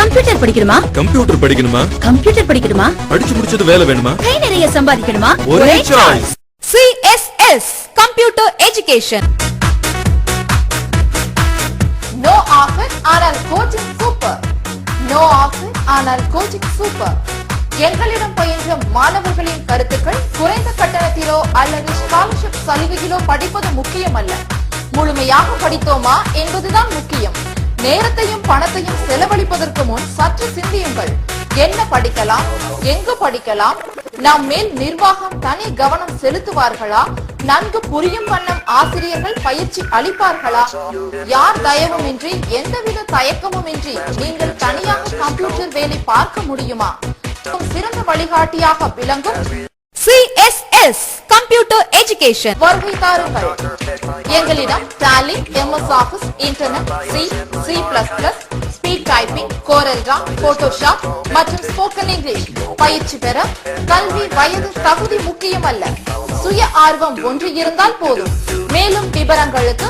Computer படிக்கணுமா? Computer படிக்கணுமா? Computer படிக்கணுமா? படிச்சு முடிச்சது வேலை வேணுமா? கை நிறைய சம்பாதிக்கணுமா? ஒரே choice. CSS Computer Education. No offer ஆனால் coaching super. No offer ஆனால் coaching super. எங்களிடம் பயின்ற மாணவர்களின் கருத்துக்கள் குறைந்த கட்டணத்திலோ அல்லது ஸ்காலர்ஷிப் சலுகையிலோ படிப்பது முக்கியமல்ல. முழுமையாக படித்தோமா என்பதுதான் முக்கியம். நேரத்தையும் பணத்தையும் செலவழிப்பதற்கு முன் சற்று சிந்தியுங்கள். என்ன படிக்கலாம், எங்கு படிக்கலாம், நம் மேல் நிர்வாகம் தனி கவனம் செலுத்துவார்களா, நன்கு புரியும் வண்ணம் ஆசிரியர்கள் பயிற்சி அளிப்பார்களா, யார் தயவுமின்றி எந்தவித தயக்கமுமின்றி நீங்கள் தனியாக கம்ப்யூட்டர் வேலை பார்க்க முடியுமா? சிறந்த வழிகாட்டியாக விளங்கும் CSS Computer Education வருகை தாருங்கள். எங்களிடம் Tally, MS Office, Internet, C, C++, Speed Typing, Corel, Photoshop மற்றும் Spoken English பயிற்சி பெற கல்வி வயது தகுதி முக்கியமல்ல. சுய ஆர்வம் ஒன்று இருந்தால் போதும். மேலும் விவரங்களுக்கு